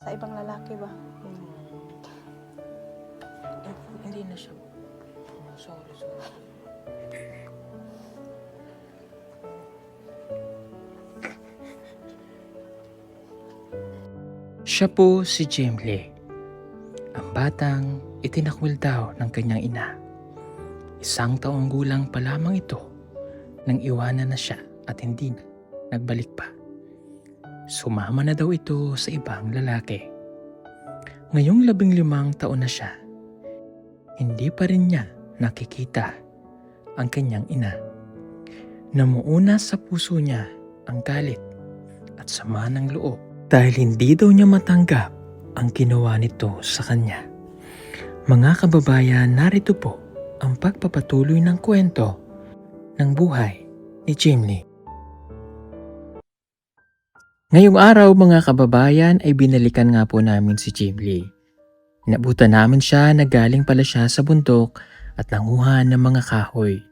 Sa ibang lalaki ba? Hindi na siya. Sorry. Siya po si Jemle, ang batang itinakwil daw ng kanyang ina. 1 taong gulang pa lamang ito nang iwanan na siya at hindi na nagbalik pa. Sumama na daw ito sa ibang lalaki. Ngayong 15 taon na siya, hindi pa rin niya nakikita ang kanyang ina. Namuuna sa puso niya ang galit at sama ng loob dahil hindi daw niya matanggap ang ginawa nito sa kanya. Mga kababayan, narito po ang pagpapatuloy ng kwento ng buhay ni Jemle. Ngayong araw mga kababayan ay binalikan nga po namin si Jemle. Inabutan namin siya na galing pala siya sa bundok at nanguha ng mga kahoy.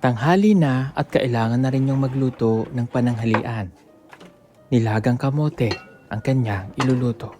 Tanghali na at kailangan na rin niyang magluto ng pananghalian. Nilagang kamote ang kanyang iluluto.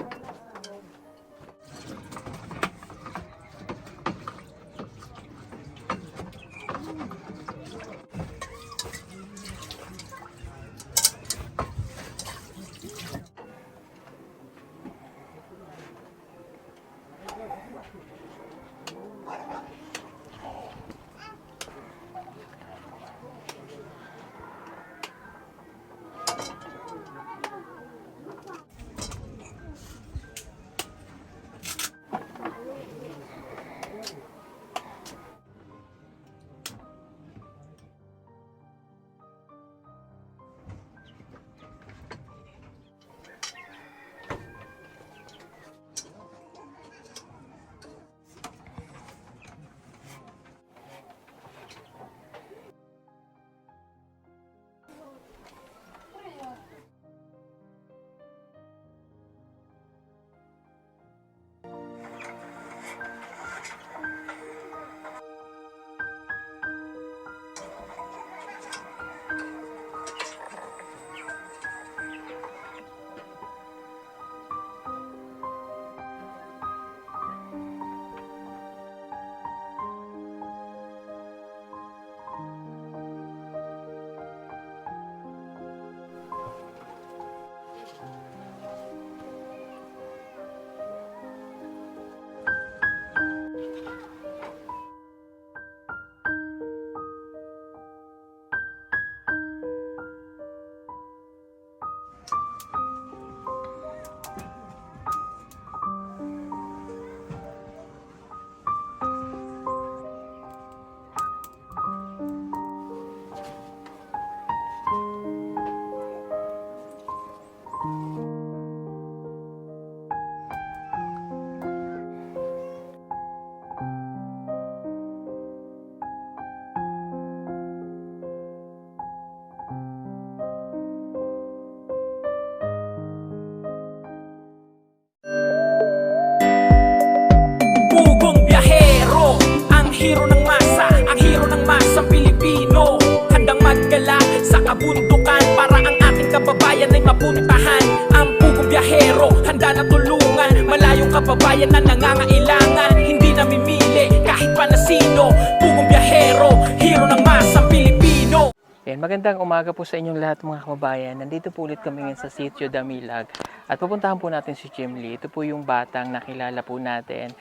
hero ng masa, ang hero ng masang Pilipino. Handang maggala sa kabundukan para ang ating kababayan ay mapuntahan. Ang pugong biyahero, handa na tulungan malayong kababayan na nangangailangan. Hindi namimili kahit pa na sino. Pugong biyahero, hero ng masang Pilipino. Yan, magandang umaga po sa inyong lahat mga kababayan. Nandito po ulit kami ngayon sa Sitio Damilag at pupuntahan po natin si Jemle. Ito po yung batang nakilala po natin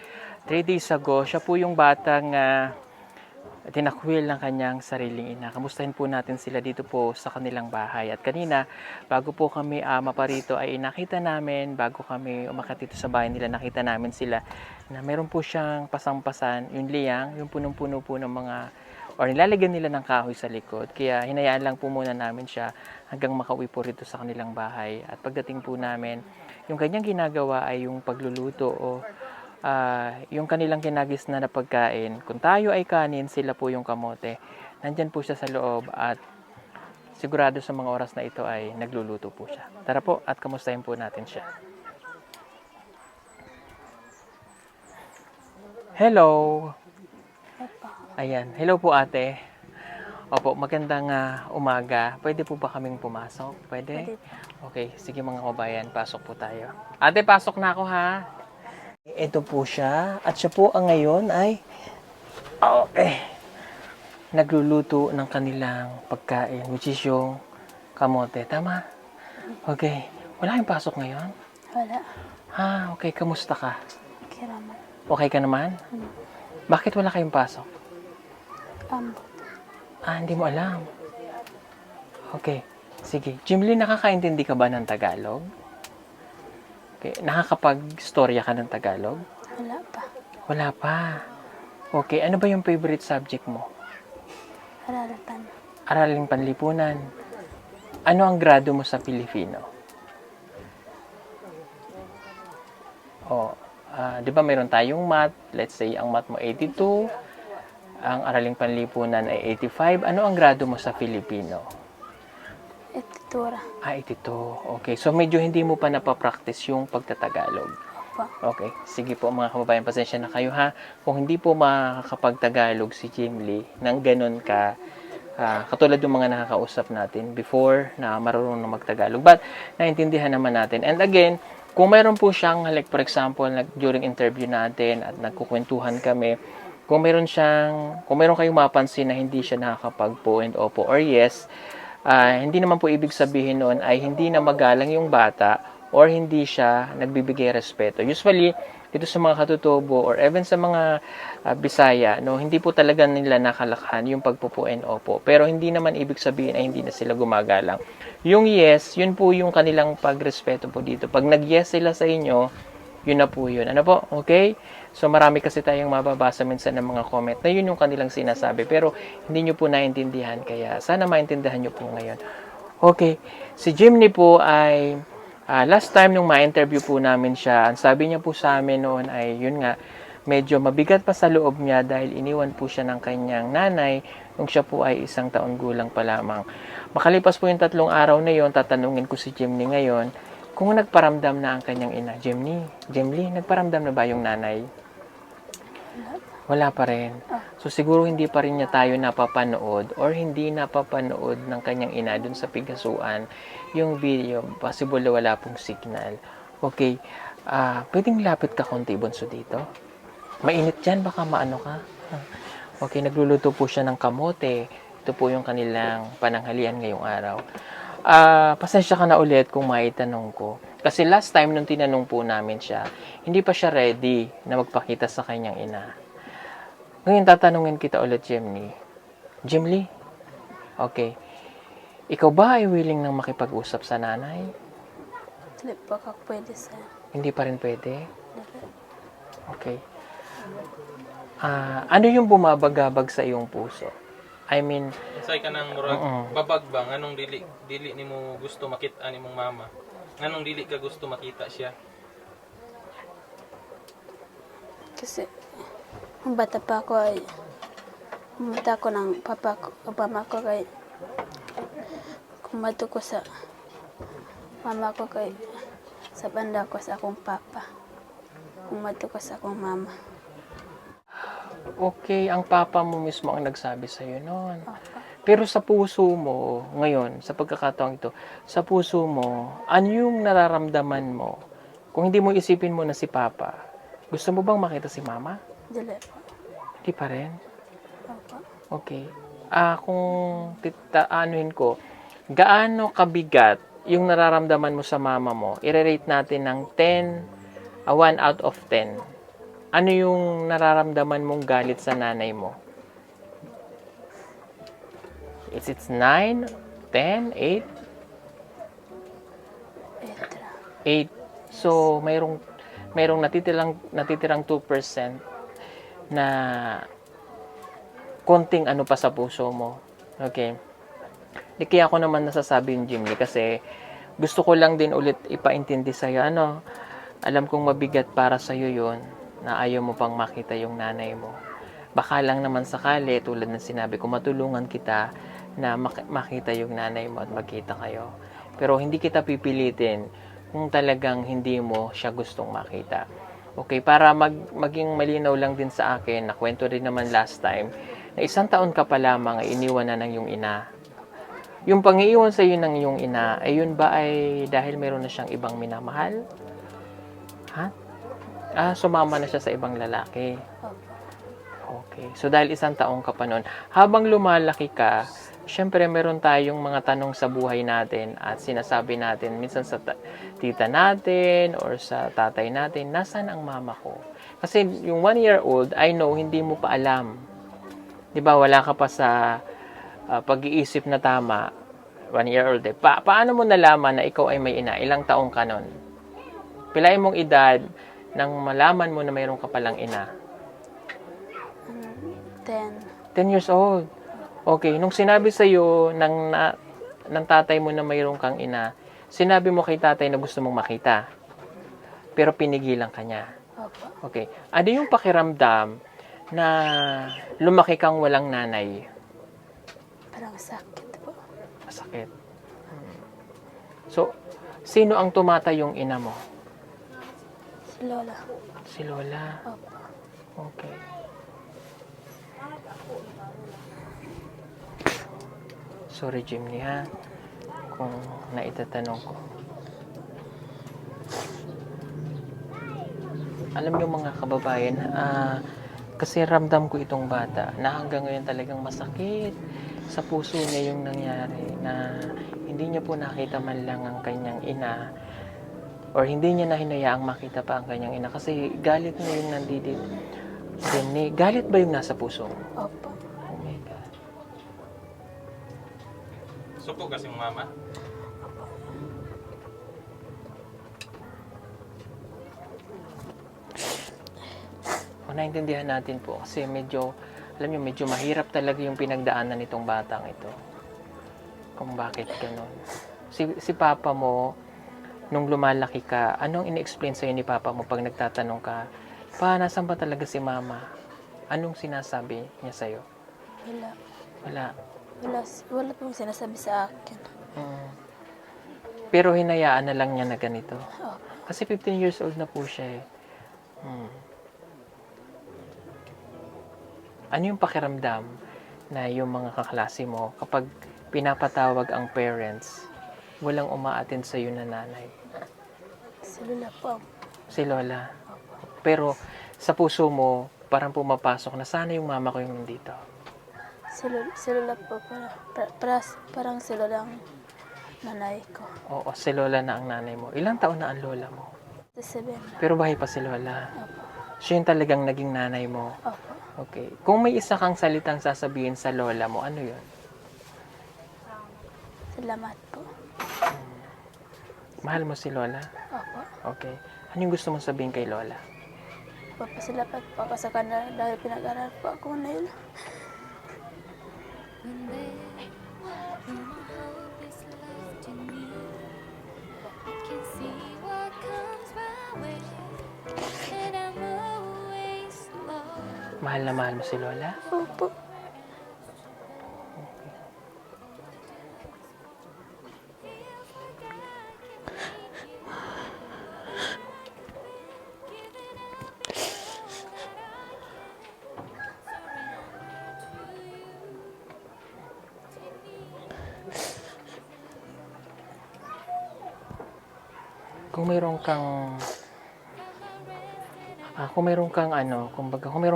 3 days ago. Siya po yung batang tinakwil ng kanyang sariling ina. Kamustahin po natin sila dito po sa kanilang bahay. At kanina, bago po kami maparito ay nakita namin, bago kami umakyat dito sa bahay nila, nakita namin sila na meron po siyang pasampasan, yung liyang, yung punong-puno po ng mga, or nilalagyan nila ng kahoy sa likod. Kaya hinayaan lang po muna namin siya hanggang makauwi po rito sa kanilang bahay. At pagdating po namin, yung kanyang ginagawa ay yung pagluluto o yung kanilang kinagisna na pagkain. Kung tayo ay kanin, sila po yung kamote. Nandyan po siya sa loob at sigurado sa mga oras na ito ay nagluluto po siya. Tara po at kamustahin po natin siya. Hello! Ayan. Hello po ate. Opo, magandang umaga. Pwede po ba kaming pumasok? Pwede? Okay, sige mga kabayan, pasok po tayo. Ate, pasok na ako ha. Ito po siya. At siya po ang ngayon ay nagluluto ng kanilang pagkain, which is yung kamote. Tama? Okay. Wala kayong pasok ngayon? Wala. Okay. Kamusta ka? Kiraman. Okay ka naman? Bakit wala kayong pasok? Ambot. Hindi mo alam. Okay. Sige. Jimly, nakakaintindi ka ba ng Tagalog? Okay. Nakakapag-storya ka ng Tagalog? Wala pa. Wala pa. Okay. Ano ba yung favorite subject mo? Araratan. Araling panlipunan. Ano ang grado mo sa Pilipino? Di ba mayroon tayong math? Let's say, ang math mo 82. Ang araling panlipunan ay 85. Ano ang grado mo sa Filipino? Etitura. 82. Okay. So, medyo hindi mo pa napapractice yung pagtatagalog. Opo. Okay. Sige po mga kababayan, pasensya na kayo ha. Kung hindi po makakapagtagalog si Jimly nang ganun ka, katulad yung mga nakakausap natin before na marunong na magtagalog. But, naintindihan naman natin. And again, kung mayroon po siyang, like for example, during interview natin at nagkukwentuhan kami, kung mayroon kayong mapansin na hindi siya nakakapag po and opo or yes, hindi naman po ibig sabihin noon ay hindi na magalang yung bata or hindi siya nagbibigay respeto. Usually, dito sa mga katutubo or even sa mga Bisaya, no, hindi po talaga nila nakalakhan yung pagpupo and opo. Pero hindi naman ibig sabihin ay hindi na sila gumagalang. Yung yes, yun po yung kanilang pagrespeto po dito. Pag nag-yes sila sa inyo, yun na po yun. Ano po? Okay? So, marami kasi tayong mababasa minsan ng mga comment na yun yung kanilang sinasabi. Pero, hindi nyo po naintindihan. Kaya, sana maintindihan nyo po ngayon. Okay. Si Jimny po ay, last time nung ma-interview po namin siya, ang sabi niya po sa amin noon ay, yun nga, medyo mabigat pa sa loob niya dahil iniwan po siya ng kanyang nanay nung siya po ay 1 taon gulang pa lamang. Makalipas po yung 3 araw na yon, tatanungin ko si Jimny ngayon kung nagparamdam na ang kanyang ina. Jimly, nagparamdam na ba yung nanay? Wala pa rin. So siguro hindi pa rin niya tayo napapanood or hindi napapanood ng kanyang ina dun sa pigasuan yung video. Possible wala pong signal. Okay. Pwedeng lapit ka konti, bunso, dito. Mainit dyan, baka maano ka. Okay, nagluluto po siya ng kamote. Ito po yung kanilang pananghalian ngayong araw. Pasensya ka na ulit kung maitanong ko. Kasi last time nung tinanong po namin siya, hindi pa siya ready na magpakita sa kanyang ina. Ngayon tatanungin kita ulit, Jimly? Okay. Ikaw ba ay willing nang makipag-usap sa nanay? Hindi pa ka pwede sa... Hindi pa rin pwede? Okay. Ano yung bumabagabag sa iyong puso? I mean, Say ka nang murag babag ba nganong dili nimo gusto makita ni mong mama. Nganong dili ka gusto makita siya? Kasi, ang bata pa ako ay... Pumunta ko ng mama ko kay... Kumato ko sa... Mama ko kay... Sa banda ko sa akong papa. Kumato ko sa akong mama. okay, ang papa mo mismo ang nagsabi sa'yo noon. Papa. Pero sa puso mo, ngayon, sa pagkakataong ito, sa puso mo, ano yung nararamdaman mo? Kung hindi mo isipin mo na si papa, gusto mo bang makita si mama? Dili po. Hindi pa rin? Papa. Okay. Kung anuhin ko, gaano kabigat yung nararamdaman mo sa mama mo? I-rate natin ng 1 out of 10. Ano yung nararamdaman mong galit sa nanay mo? It's 9, 10, 8, Etra. 8. So, mayroong natitirang 2% na konting ano pa sa puso mo. Okay. Di kaya ako naman nasasabi yung Jim Lee kasi gusto ko lang din ulit ipaintindi sa'yo. Alam kong mabigat para sa'yo yun na ayaw mo pang makita yung nanay mo. Baka lang naman sakali, tulad ng sinabi ko, matulungan kita na makita yung nanay mo at magkita kayo. Pero hindi kita pipilitin kung talagang hindi mo siya gustong makita. Okay, para maging malinaw lang din sa akin, nakwento rin naman last time, na 1 taon ka pa lamang ay iniwan na ng iyong ina. Yung pang-iiwan sa iyo ng iyong ina, ay yun ba ay dahil meron na siyang ibang minamahal? Ha? Sumama na siya sa ibang lalaki. Okay. So, dahil 1 taong ka pa nun, habang lumalaki ka, syempre meron tayong mga tanong sa buhay natin at sinasabi natin, minsan sa tita natin or sa tatay natin, nasaan ang mama ko? Kasi yung 1-year-old, I know, hindi mo pa alam. Di ba, wala ka pa sa pag-iisip na tama. 1-year-old eh. Paano mo nalaman na ikaw ay may ina? Ilang taong ka nun? Pilain mong edad nang malaman mo na mayroon ka palang ina? 10. 10 years old. Okay, nung sinabi sa iyo ng tatay mo na mayroon kang ina, sinabi mo kay tatay na gusto mong makita. Pero pinigilan ka niya. Opo. Okay. Ano yung pakiramdam na lumaki kang walang nanay? Parang sakit po. Masakit. So, sino ang tumatayong ina mo? Si Lola. Si Lola. Opo. Okay. Sorry, Jimmy, ha? Kung naitatanong ko. Alam niyo mga kababayan, kasi ramdam ko itong bata na hanggang ngayon talagang masakit sa puso niya yung nangyari na hindi niya po nakita man lang ang kanyang ina or hindi niya na hinayaang makita pa ang kanyang ina kasi galit na yung nandito. Galit ba yung nasa puso? Opo. Oh my God. Suko kasi yung mama. Naintindihan natin po kasi medyo, alam niyo, medyo mahirap talaga yung pinagdaanan nitong batang ito. Kung bakit ganun. Si papa mo, nung lumalaki ka, anong ini-explain sa'yo ni papa mo pag nagtatanong ka, nasaan ba talaga si mama? Anong sinasabi niya sa'yo? Wala. Wala. Wala pong sinasabi sa akin. Pero hinayaan na lang niya na ganito. Opo. Kasi 15 years old na po siya eh. Ano yung pakiramdam na yung mga kaklase mo kapag pinapatawag ang parents, walang umaattend sa iyo na nanay? Si Lola po. Si Lola. Pero sa puso mo, parang pumapasok na sana yung mama ko yung nandito. Si Lola po. Parang si Lola ang nanay ko. Oo, si Lola na ang nanay mo. Ilang taon na ang lola mo? 7. Pero bahay pa si Lola. Opo. Siya yung talagang naging nanay mo. Opo. Okay. Kung may isa kang salitang sasabihin sa lola mo, ano yun? Salamat po. Mahal mo si Lola? Opo. Okay. Ano yung gusto mong sabihin kay Lola? Papasalamat po ako sa kanila dahil pinag-aral po ako na yun. Mahal na mahal mo si Lola? Opo. Kung mayroon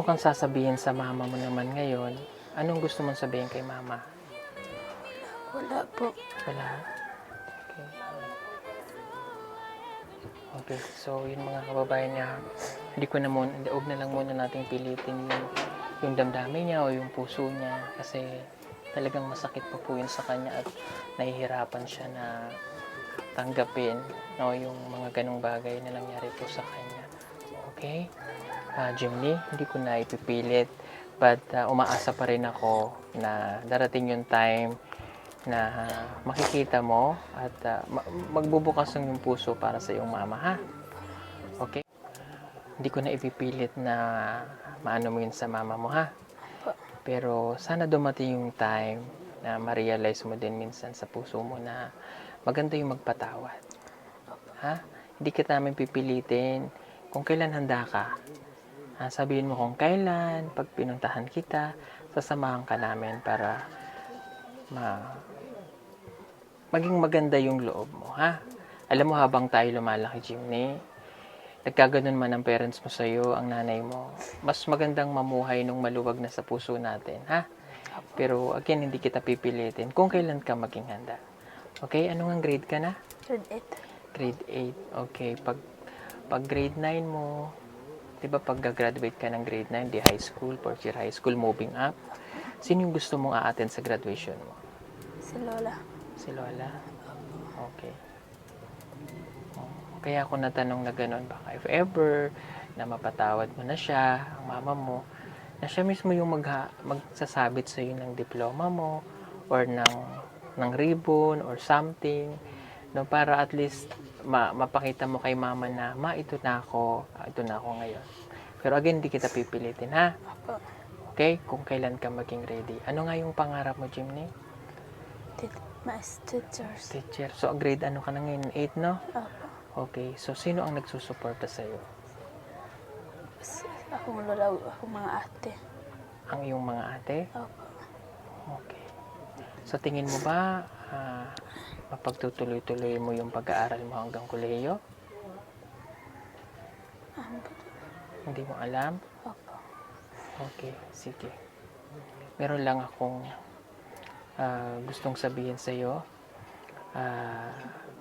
kang sasabihin sa mama mo naman ngayon, anong gusto mong sabihin kay mama? Wala po. Wala? Okay, so yun mga kababayan niya, huwag na lang muna nating pilitin yung damdamin niya o yung puso niya kasi talagang masakit pa po yun sa kanya at nahihirapan siya na tanggapin, no, yung mga ganong bagay na nangyari po sa kanya. Okay? Jimmy, hindi ko na ipipilit, but umaasa pa rin ako na darating yung time na makikita mo at magbubukas ng yung puso para sa iyong mama, ha? Okay? Hindi ko na ipipilit na maano mo yun sa mama mo, ha? Pero sana dumating yung time na ma-realize mo din minsan sa puso mo na maganda yung magpatawad. Ha? Hindi kita namin pipilitin kung kailan handa ka. Sabihin mo kung kailan, pag pinuntahan kita, sasamahan ka namin para maging maganda yung loob mo, ha? Alam mo, habang tayo lumalaki, Jimmy, nagkaganon man ang parents mo sa'yo, ang nanay mo, mas magandang mamuhay nung maluwag na sa puso natin, ha? Pero again, hindi kita pipilitin kung kailan ka maging handa. Okay? Anong grade ka na? Grade 8. Grade 8. Okay. Pag grade 9 mo, di ba pag graduate ka ng grade 9, di high school, fourth year high school, moving up, sino yung gusto mong a-attend sa graduation mo? Si Lola. Si Lola? Okay. Kaya ako natanong na gano'n, baka if ever na mapatawad mo na siya, ang mama mo, na siya mismo yung magsasabit sa iyo ng diploma mo or ng ribbon or something, no, para at least mapakita mo kay mama na, ma, ito na ako ngayon. Pero again, hindi kita pipilitin, ha? Okay? Kung kailan ka maging ready. Ano nga yung pangarap mo, Jimmy? Mas teachers. Teacher. So, grade ano ka na ngayon? 8, no? Okay. So, sino ang nagsusuporta sa'yo? Akong lola, akong mga ate. Ang iyong mga ate? Opo. Okay. So, tingin mo ba mapagtutuloy-tuloy mo yung pag-aaral mo hanggang kolehiyo? Hindi mo alam? Opo. Okay, sige. Meron lang akong gustong sabihin sa iyo.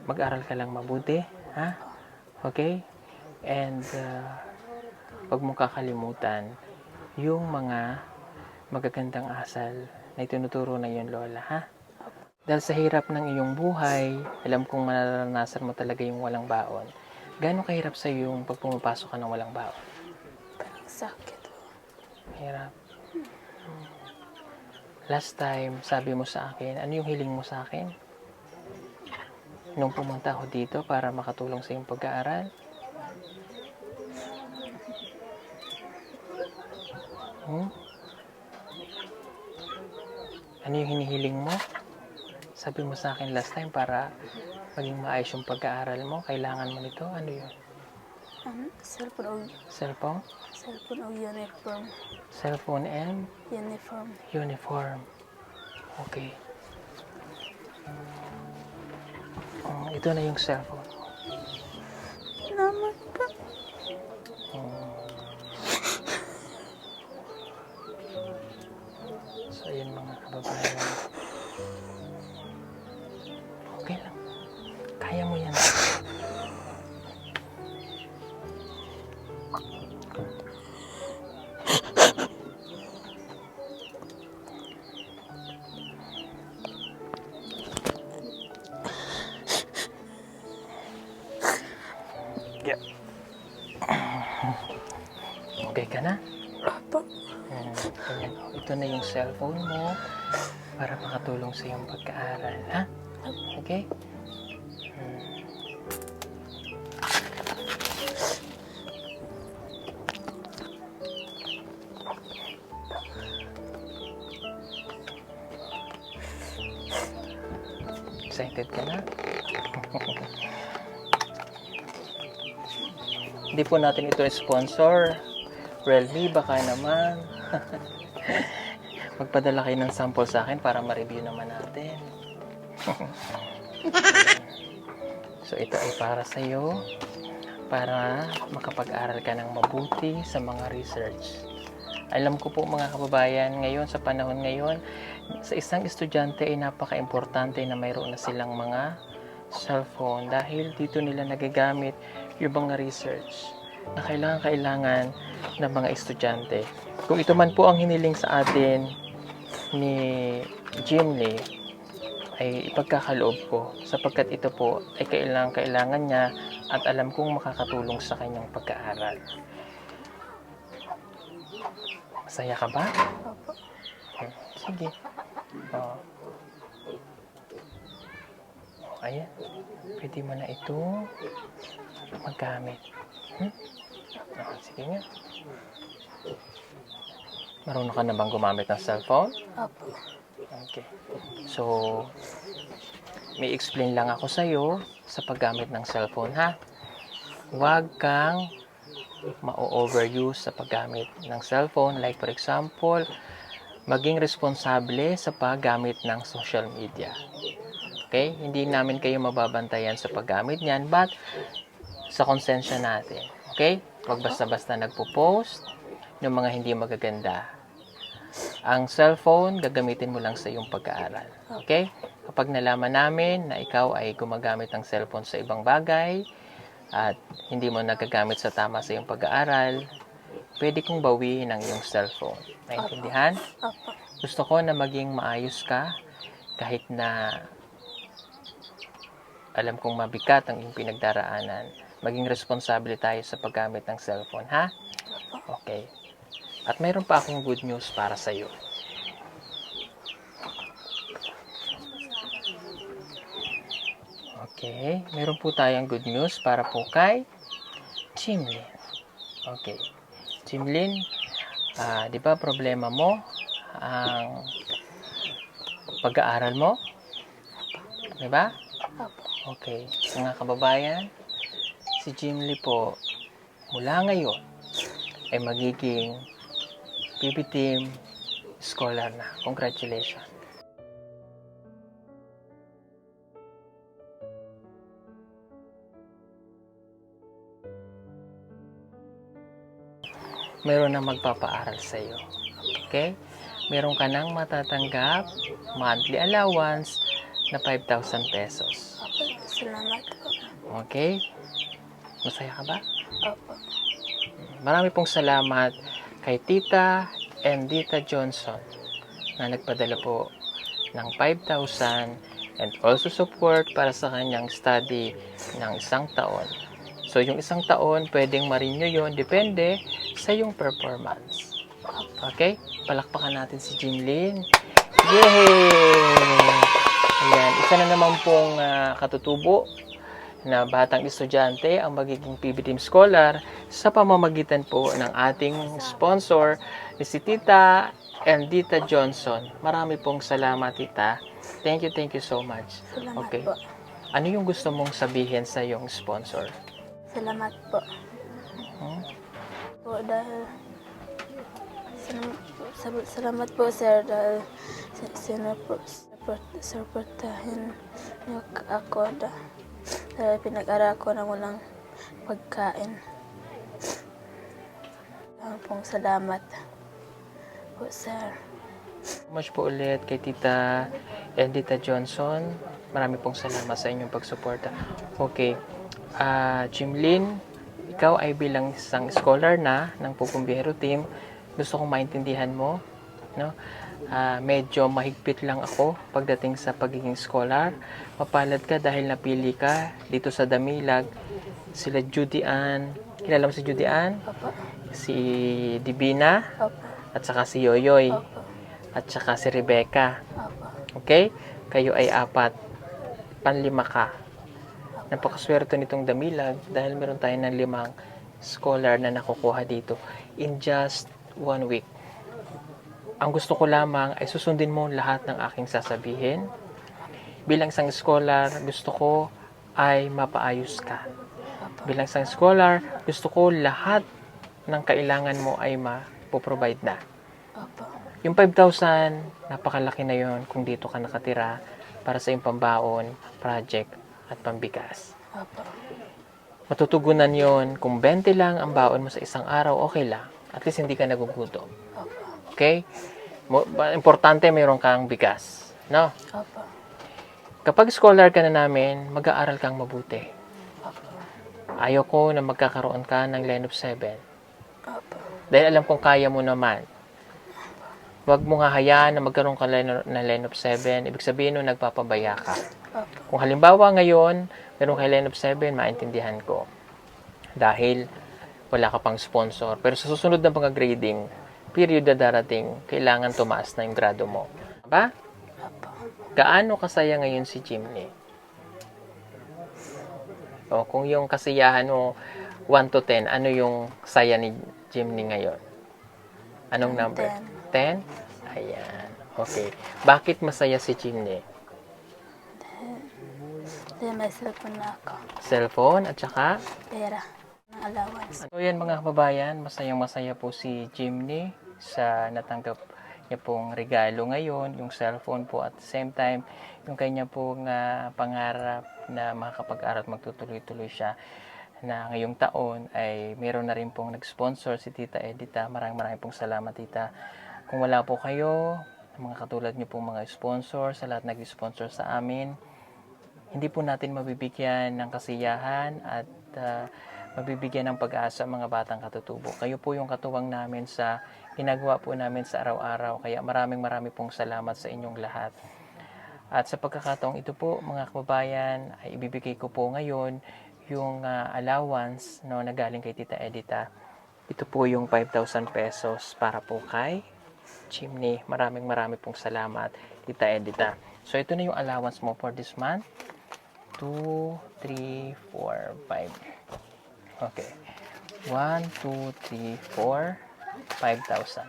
Mag-aral ka lang mabuti, ha? Okay? And huwag mong kakalimutan yung mga magagandang asal na itinuturo na yung lola, ha? Dahil sa hirap ng iyong buhay, alam kong mararanasan mo talaga yung walang baon. Gaano kahirap sa iyo yung pag pumapasok ka ng walang baon? Parang sakit. Hirap. Last time, sabi mo sa akin, ano yung hiling mo sa akin? Nung pumunta ako dito para makatulong sa iyong pag-aaral? Ano yung hinihiling mo? Sabi mo sa akin last time para maging maayos yung pag-aaral mo, kailangan mo nito. Ano yun? Cellphone Cellphone? o uniform. Cellphone and? Uniform. Uniform. Okay. Ito na yung cellphone. Naman pa. So, yun mga kababayan. Okay lang. Kaya mo yan. Yeah. Okay ka na? Opo. Ito na yung cellphone mo para makatulong sa iyong pagkaaral, ha? Okay? Excited ka na? Hindi po natin ito sponsor. Realme, baka naman. Magpadala kayo ng sample sa akin para ma-review naman natin. So, ito ay para sa iyo, para makapag-aral ka ng mabuti sa mga research. Alam ko po mga kababayan, ngayon, sa panahon ngayon, sa isang estudyante ay napaka-importante na mayroon na silang mga cellphone dahil dito nila nagagamit yung mga research na kailangan ng mga estudyante. Kung ito man po ang hiniling sa atin ni Jim Lee ay ipagkakaloob ko sapagkat ito po ay kailangan niya at alam kong makakatulong sa kanyang pag-aaral. Masaya ka ba? Opo. Sige. Oh. Ayan. Pwede mo na ito magamit. Sige nga. Marunong ka na bang gumamit ng cellphone? Opo. Okay. So, may explain lang ako sa'yo sa paggamit ng cellphone, ha? Huwag kang ma-overuse sa paggamit ng cellphone. Like, for example, maging responsable sa paggamit ng social media. Okay? Hindi namin kayo mababantayan sa paggamit niyan, but sa konsensya natin. Okay? Huwag basta-basta nagpo-post ng mga hindi magaganda. Ang cellphone, gagamitin mo lang sa iyong pag-aaral. Okay? Kapag nalaman namin na ikaw ay gumagamit ng cellphone sa ibang bagay at hindi mo nagagamit sa tama sa iyong pag-aaral, pwede kong bawiin ang iyong cellphone. Naintindihan? Opo. Gusto ko na maging maayos ka kahit na alam kong mabigat ang iyong pinagdaraanan. Maging responsable tayo sa paggamit ng cellphone, ha? Okay. At mayroon pa akong good news para sa iyo. Okay, meron po tayong good news para po kay Jimlyn. Okay. Jimlyn, di ba problema mo ang pag-aaral mo? Di ba? Okay. Mga kababayan, si Jimlyn po mula ngayon ay magiging PB Team Scholar na. Congratulations. Meron na magpapaaral sa iyo. Okay? Meron ka nang matatanggap monthly allowance na 5,000 pesos. Opo. Salamat po. Okay? Masaya ka ba? Opo. Marami pong salamat kay Tita and Dita Johnson na nagpadala po ng 5,000 and also support para sa kanyang study ng 1 taon. So, yung 1 taon, pwedeng ma-renew yun. Depende sa yung performance. Okay? Palakpakan natin si Jimlyn. Yay! Ayan. Isa na naman pong katutubo na batang estudyante ang magiging PB Team Scholar sa pamamagitan po ng ating sponsor ni si Tita and Dita Johnson. Marami pong salamat, Tita. Thank you so much. Salamat Okay. po. Ano yung gusto mong sabihin sa iyong sponsor? Salamat po. Hmm? Po dahil salamat po sir dahil supportahin niyo ako dahil pinag-aral ko na walang pagkain. Pong salamat po sir. Much po ulit kay Tita and Dita Johnson. Marami pong salamat sa inyong pagsuporta. Okay. Jimlyn, ikaw ay bilang isang scholar na ng Pupumbihero Team. Gusto kong maintindihan mo, no? Medyo mahigpit lang ako pagdating sa pagiging scholar. Mapalad ka dahil napili ka dito sa Damilag. Sila Judy Ann. Kilala mo si Judy Ann? Opo. Si Divina. Opo. At saka si Yoyoy. Opo. At saka si Rebecca. Opo. Okay? Kayo ay 4. Panlima ka. Napakaswerte nitong Damilag dahil meron tayo ng 5 scholar na nakukuha dito in just 1 week. Ang gusto ko lamang ay susundin mo lahat ng aking sasabihin. Bilang isang scholar, gusto ko ay mapaayos ka. Bilang isang scholar, gusto ko lahat ng kailangan mo ay mapoprovide na. Opo. Yung 5,000, napakalaki na yon kung dito ka nakatira para sa iyong pambaon, project, at pambigas. Opo. Matutugunan yon kung 20 lang ang baon mo sa isang araw, okay lang. At least hindi ka nagugutom. Opo. Okay? Importante mayroon kang bigas. No? Opo. Kapag scholar ka na namin, mag-aaral kang mabuti. Opo. Ayoko na magkakaroon ka ng line of 7. Opo. Dahil alam kong kaya mo naman. Huwag mo nga hayaan na magkaroon ka na line of 7. Ibig sabihin nun, nagpapabaya ka. Opo. Kung halimbawa ngayon, meron kay line of 7, maintindihan ko. Dahil wala ka pang sponsor. Pero sa susunod na mga grading, period na darating, kailangan tumaas na yung grado mo. Ba? Opo. Gaano kasaya ngayon si Jimny? O kung yung kasiyahan mo 1 to 10, ano yung saya ni Jimny ngayon? Anong number? 10? Ayan. Okay. Bakit masaya si Jimny? Dahil may cellphone na ako. Cellphone at saka? Pera. Ng allowance. So yan mga kababayan, masayang masaya po si Jimny sa natanggap niya pong regalo ngayon, yung cellphone po at the same time, yung kanya pong pangarap na makakapag-aral at magtutuloy-tuloy siya na ngayong taon ay meron na rin pong nag-sponsor si Tita Edita. Maraming pong salamat, Tita. Kung wala po kayo, mga katulad niyo pong mga sponsor, sa lahat nag-sponsor sa amin, hindi po natin mabibigyan ng kasiyahan at mabibigyan ng pag-asa ang mga batang katutubo. Kayo po yung katuwang namin sa ginagawa po namin sa araw-araw. Kaya maraming pong salamat sa inyong lahat. At sa pagkakataong ito po, mga kababayan, ay ibibigay ko po ngayon yung allowance no, na galing kay Tita Edita. Ito po yung 5,000 pesos para po kay Jimny. Maraming pong salamat, Tita Edita. So ito na yung allowance mo for this month. 2, 3, 4, 5. Okay. 1, 2, 3, 4, 5,000.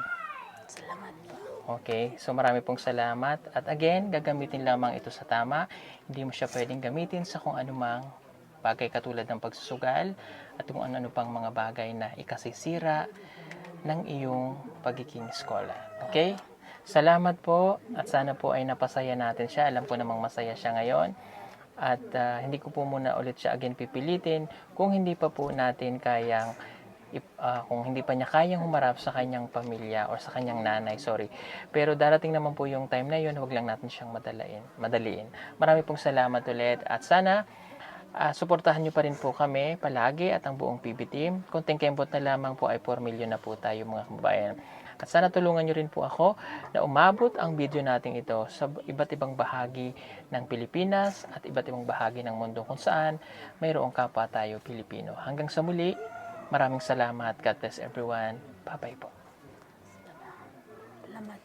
Salamat po. Okay. So marami pong salamat. At again, gagamitin lamang ito sa tama. Hindi mo siya pwedeng gamitin sa kung anumang bagay katulad ng pagsusugal at kung ano pang mga bagay na ikasisira ng iyong pagiging scholar. Okay? Salamat po at sana po ay napasaya natin siya. Alam ko namang masaya siya ngayon. At hindi ko po muna ulit siya again pipilitin kung hindi pa po natin kayang kung hindi pa niya kayang humarap sa kanyang pamilya o sa kanyang nanay, sorry. Pero darating naman po yung time na yun, huwag lang natin siyang madaliin. Marami pong salamat ulit at sana suportahan nyo pa rin po kami palagi at ang buong PB team. Konting kembot na lamang po ay 4 million na po tayo mga kababayan. At sana tulungan nyo rin po ako na umabot ang video natin ito sa iba't ibang bahagi ng Pilipinas at iba't ibang bahagi ng mundo kung saan mayroong kapwa tayo Pilipino. Hanggang sa muli, maraming salamat. God bless everyone. Bye-bye po. Salamat po.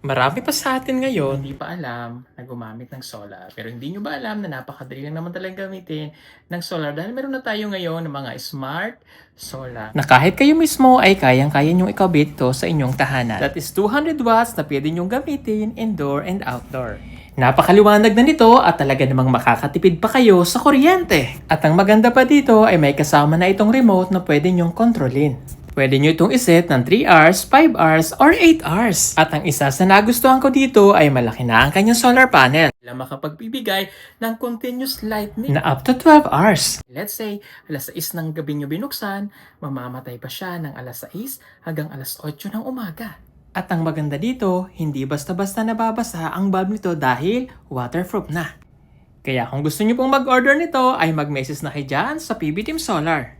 Marami pa sa atin ngayon hindi pa alam na gumamit ng solar. Pero hindi nyo ba alam na napakadali lang naman talagang gamitin ng solar dahil meron na tayo ngayon ng mga smart solar na kahit kayo mismo ay kayang-kaya nyong ikabit to sa inyong tahanan. That is 200 watts na pwede nyong gamitin indoor and outdoor. Napakaliwanag na nito at talaga namang makakatipid pa kayo sa kuryente. At ang maganda pa dito ay may kasama na itong remote na pwede nyong kontrolin. Pwede nyo itong iset ng 3 hours, 5 hours, or 8 hours. At ang isa sa nagustuhan ko dito ay malaki na ang kanyang solar panel na makapagbibigay ng continuous lightning na up to 12 hours. Let's say, alas 6 ng gabi nyo binuksan, mamamatay pa siya ng alas 6 hanggang alas 8 ng umaga. At ang maganda dito, hindi basta-basta nababasa ang bulb nito dahil waterproof na. Kaya kung gusto nyo pong mag-order nito, ay mag-message na kayo dyan sa PB Team Solar.